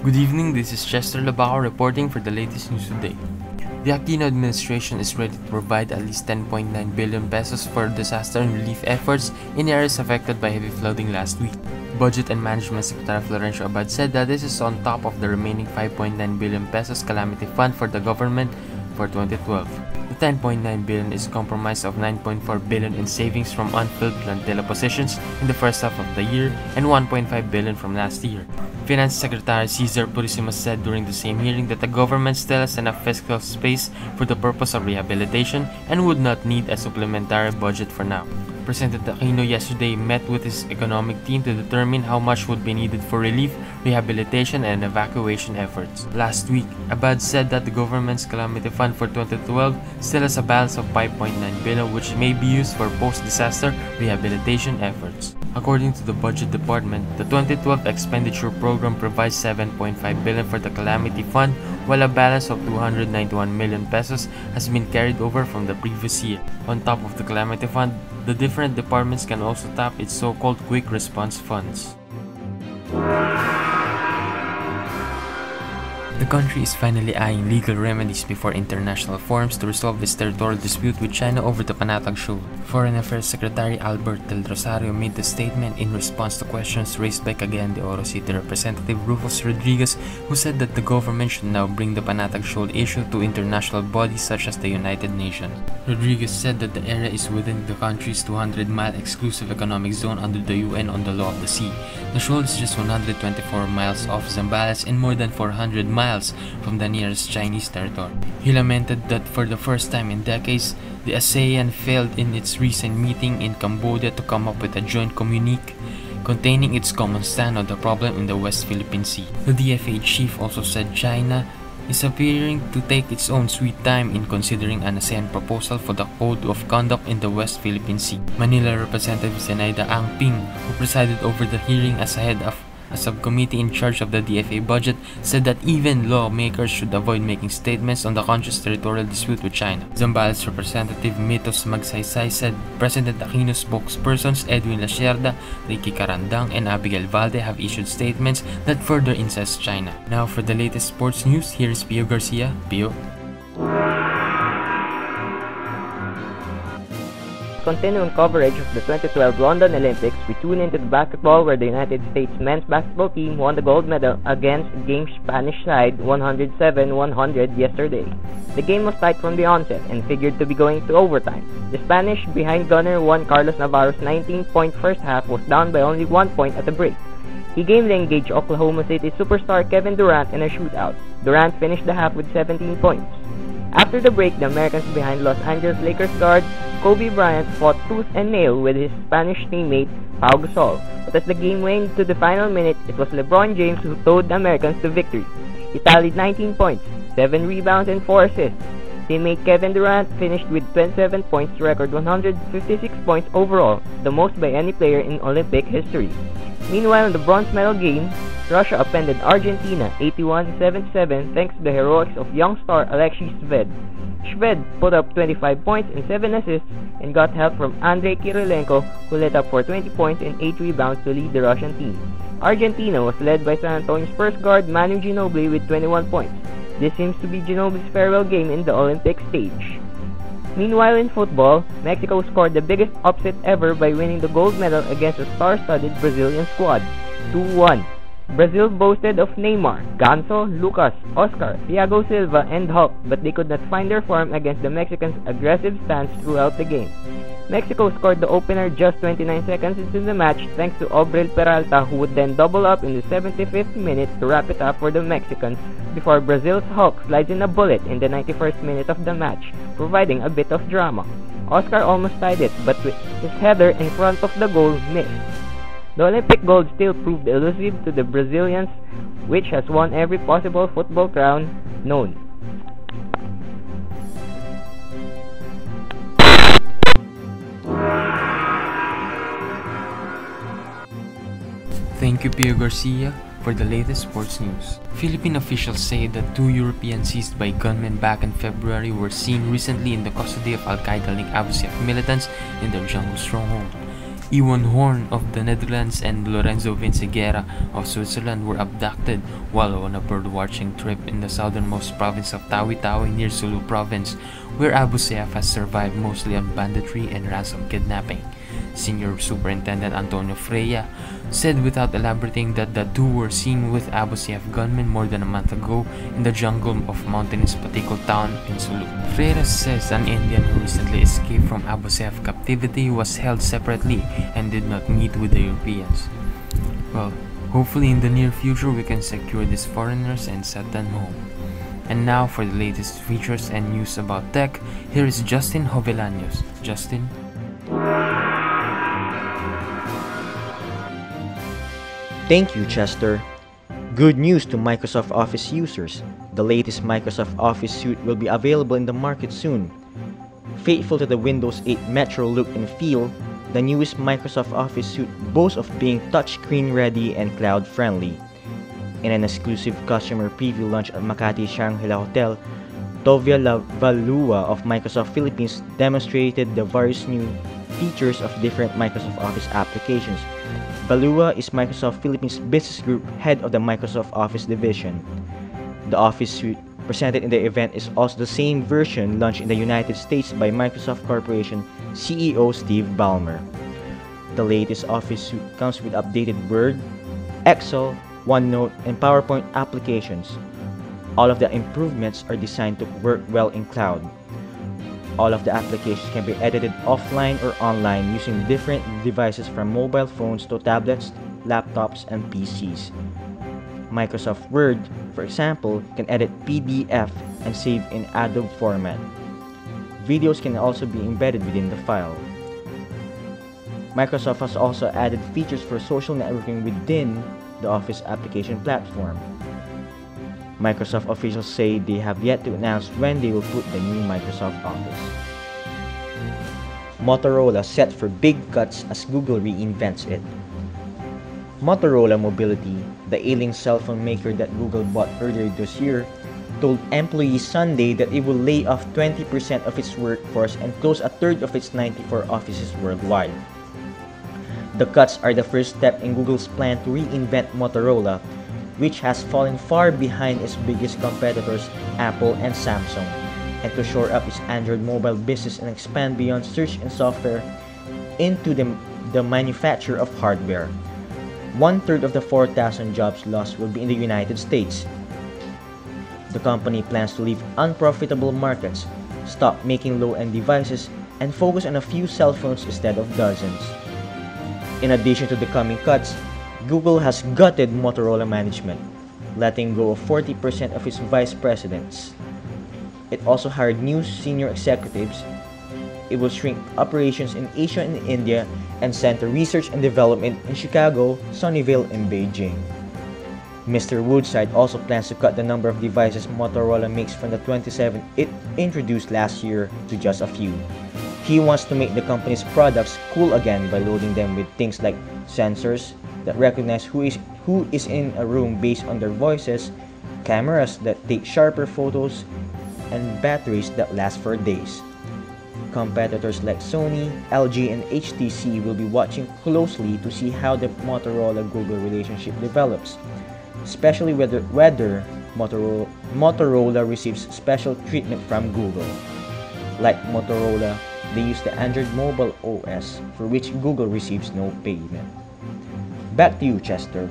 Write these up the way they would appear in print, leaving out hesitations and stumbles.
Good evening, this is Chester Labaco reporting for the latest news today. The Aquino administration is ready to provide at least 10.9 billion pesos for disaster and relief efforts in areas affected by heavy flooding last week. Budget and Management Secretary Florencio Abad said that this is on top of the remaining 5.9 billion pesos calamity fund for the government for 2012. The 10.9 billion is comprised of 9.4 billion in savings from unfilled plantilla positions in the first half of the year and 1.5 billion from last year. Finance Secretary Cesar Purisima said during the same hearing that the government still has enough fiscal space for the purpose of rehabilitation and would not need a supplementary budget for now. President Aquino yesterday met with his economic team to determine how much would be needed for relief, rehabilitation, and evacuation efforts. Last week, Abad said that the government's calamity fund for 2012 still has a balance of 5.9 billion which may be used for post-disaster rehabilitation efforts. According to the Budget Department, the 2012 expenditure program provides 7.5 billion for the calamity fund, while a balance of 291 million pesos has been carried over from the previous year. On top of the calamity fund, the different departments can also tap its so-called quick response funds. The country is finally eyeing legal remedies before international forums to resolve its territorial dispute with China over the Panatag Shoal. Foreign Affairs Secretary Albert Del Rosario made the statement in response to questions raised by Cagayan de Oro City Representative Rufus Rodriguez, who said that the government should now bring the Panatag Shoal issue to international bodies such as the United Nations. Rodriguez said that the area is within the country's 200-mile exclusive economic zone under the UN on the law of the sea. The shoal is just 124 miles off Zambales and more than 400 miles from the nearest Chinese territory. He lamented that for the first time in decades, the ASEAN failed in its recent meeting in Cambodia to come up with a joint communique containing its common stand on the problem in the West Philippine Sea. The DFA chief also said China is appearing to take its own sweet time in considering an ASEAN proposal for the Code of Conduct in the West Philippine Sea. Manila Representative Zenaida Ang Ping, who presided over the hearing as head of a subcommittee in charge of the DFA budget, said that even lawmakers should avoid making statements on the conscious territorial dispute with China. Zambales Representative Mitos Magsaysay said President Aquino's spokespersons Edwin Lacerda, Ricky Carandang, and Abigail Valde have issued statements that further incest China. Now for the latest sports news, here is Pio Garcia. Pio. Continuing coverage of the 2012 London Olympics, we tune into the basketball where the United States men's basketball team won the gold medal against Game's Spanish side 107-100 yesterday. The game was tight from the onset and figured to be going to overtime. The Spanish, behind gunner Juan Carlos Navarro's 19-point first half, was down by only 1 point at the break. He gamely engaged Oklahoma City superstar Kevin Durant in a shootout. Durant finished the half with 17 points. After the break, the Americans behind Los Angeles Lakers guard Kobe Bryant fought tooth and nail with his Spanish teammate Pau Gasol, but as the game waned to the final minute, it was LeBron James who towed the Americans to victory. He tallied 19 points, 7 rebounds, and 4 assists. Teammate Kevin Durant finished with 27 points to record 156 points overall, the most by any player in Olympic history. Meanwhile, in the bronze medal game, Russia upended Argentina 81-77 thanks to the heroics of young star Alexei Shved. Shved put up 25 points and 7 assists and got help from Andrei Kirilenko, who lit up for 20 points and 8 rebounds to lead the Russian team. Argentina was led by San Antonio's first guard Manu Ginobili with 21 points. This seems to be Ginobili's farewell game in the Olympic stage. Meanwhile, in football, Mexico scored the biggest upset ever by winning the gold medal against a star-studded Brazilian squad, 2-1. Brazil boasted of Neymar, Ganso, Lucas, Oscar, Thiago Silva, and Hulk, but they could not find their form against the Mexicans' aggressive stance throughout the game. Mexico scored the opener just 29 seconds into the match thanks to Obrel Peralta, who would then double up in the 75th minute to wrap it up for the Mexicans before Brazil's Hulk slides in a bullet in the 91st minute of the match, providing a bit of drama. Oscar almost tied it, but with his header in front of the goal missed. The Olympic gold still proved elusive to the Brazilians, which has won every possible football crown known. Thank you, Pio Garcia, for the latest sports news. Philippine officials say that 2 Europeans seized by gunmen back in February were seen recently in the custody of Al-Qaeda-linked Abu Sayyaf militants in their jungle stronghold. Iwan Horn of the Netherlands and Lorenzo Vinciguerra of Switzerland were abducted while on a bird-watching trip in the southernmost province of Tawi-Tawi near Sulu province, where Abu Sayyaf has survived mostly on banditry and ransom kidnapping. Senior Superintendent Antonio Freya said without elaborating that the two were seen with Abu Sayyaf gunmen more than a month ago in the jungle of mountainous Patiko town in Sulu. Freya says an Indian who recently escaped from Abu Sayyaf captivity was held separately and did not meet with the Europeans. Well, hopefully in the near future we can secure these foreigners and set them home. And now for the latest features and news about tech, here is Justin Jovellanos. Justin? Thank you, Chester. Good news to Microsoft Office users. The latest Microsoft Office suite will be available in the market soon. Faithful to the Windows 8 Metro look and feel, the newest Microsoft Office suite boasts of being touchscreen ready and cloud friendly. In an exclusive customer preview launch at Makati Shangri-La Hotel, Tovia Valua of Microsoft Philippines demonstrated the various new features of different Microsoft Office applications. Valua is Microsoft Philippines Business Group head of the Microsoft Office division. The Office suite presented in the event is also the same version launched in the United States by Microsoft Corporation CEO Steve Ballmer. The latest Office suite comes with updated Word, Excel, OneNote, and PowerPoint applications. All of the improvements are designed to work well in cloud. All of the applications can be edited offline or online using different devices from mobile phones to tablets, laptops, and PCs. Microsoft Word, for example, can edit PDF and save in Adobe format. Videos can also be embedded within the file. Microsoft has also added features for social networking within the Office application platform. Microsoft officials say they have yet to announce when they will put the new Microsoft Office. Motorola set for big cuts as Google reinvents it. Motorola Mobility, the ailing cell phone maker that Google bought earlier this year, told employees Sunday that it will lay off 20% of its workforce and close a third of its 94 offices worldwide. The cuts are the first step in Google's plan to reinvent Motorola, which has fallen far behind its biggest competitors, Apple and Samsung, and to shore up its Android mobile business and expand beyond search and software into the manufacture of hardware. 1/3 of the 4,000 jobs lost will be in the United States. The company plans to leave unprofitable markets, stop making low-end devices, and focus on a few cell phones instead of dozens. In addition to the coming cuts, Google has gutted Motorola management, letting go of 40% of its vice presidents. It also hired new senior executives. It will shrink operations in Asia and India and center research and development in Chicago, Sunnyvale, and Beijing. Mr. Woodside also plans to cut the number of devices Motorola makes from the 27 it introduced last year to just a few. He wants to make the company's products cool again by loading them with things like sensors that recognize who is in a room based on their voices, cameras that take sharper photos, and batteries that last for days. Competitors like Sony, LG, and HTC will be watching closely to see how the Motorola-Google relationship develops, especially whether Motorola receives special treatment from Google. Like Motorola, they use the Android mobile OS, for which Google receives no payment. Back to you, Chester.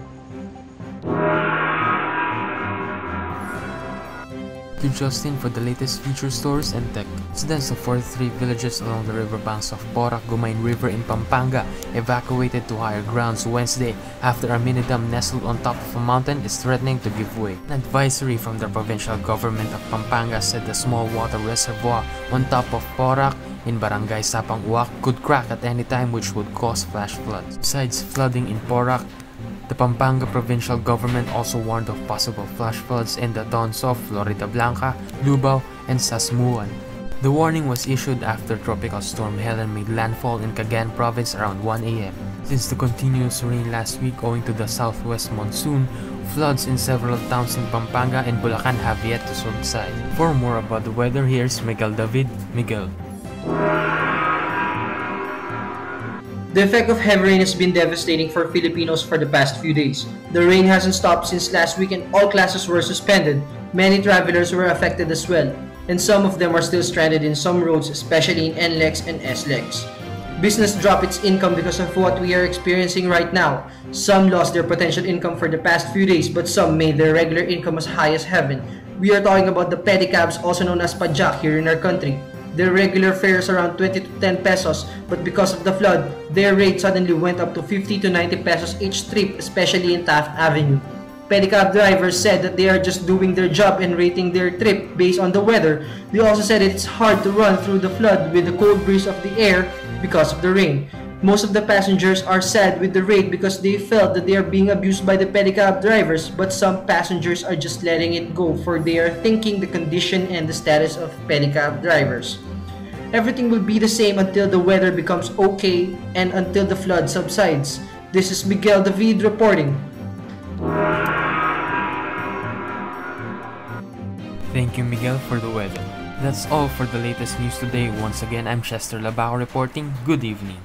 To Justin for the latest feature stores and tech. Residents of 43 villages along the riverbanks of Porac Gumain River in Pampanga evacuated to higher grounds Wednesday after a mini dam nestled on top of a mountain is threatening to give way. An advisory from the provincial government of Pampanga said the small water reservoir on top of Porac in Barangay Sapang Uwak could crack at any time, which would cause flash floods. Besides flooding in Porac, the Pampanga provincial government also warned of possible flash floods in the towns of Florida Blanca, Lubao, and Sasmuan. The warning was issued after Tropical Storm Helen made landfall in Cagayan province around 1 a.m. Since the continuous rain last week owing to the southwest monsoon, floods in several towns in Pampanga and Bulacan have yet to subside. For more about the weather, here's Miguel David. Miguel. The effect of heavy rain has been devastating for Filipinos for the past few days. The rain hasn't stopped since last week and all classes were suspended. Many travelers were affected as well, and some of them are still stranded in some roads, especially in NLEX and SLEX. Business dropped its income because of what we are experiencing right now. Some lost their potential income for the past few days, but some made their regular income as high as heaven. We are talking about the pedicabs, also known as pajak here in our country. Their regular fare is around 20 to 10 pesos, but because of the flood, their rate suddenly went up to 50 to 90 pesos each trip, especially in Taft Avenue. Pedicab drivers said that they are just doing their job and rating their trip based on the weather. They also said it's hard to run through the flood with the cold breeze of the air because of the rain. Most of the passengers are sad with the rate because they felt that they are being abused by the pedicab drivers, but some passengers are just letting it go for they are thinking the condition and the status of pedicab drivers. Everything will be the same until the weather becomes okay and until the flood subsides. This is Miguel David reporting. Thank you, Miguel, for the weather. That's all for the latest news today. Once again, I'm Chester Labaco reporting. Good evening.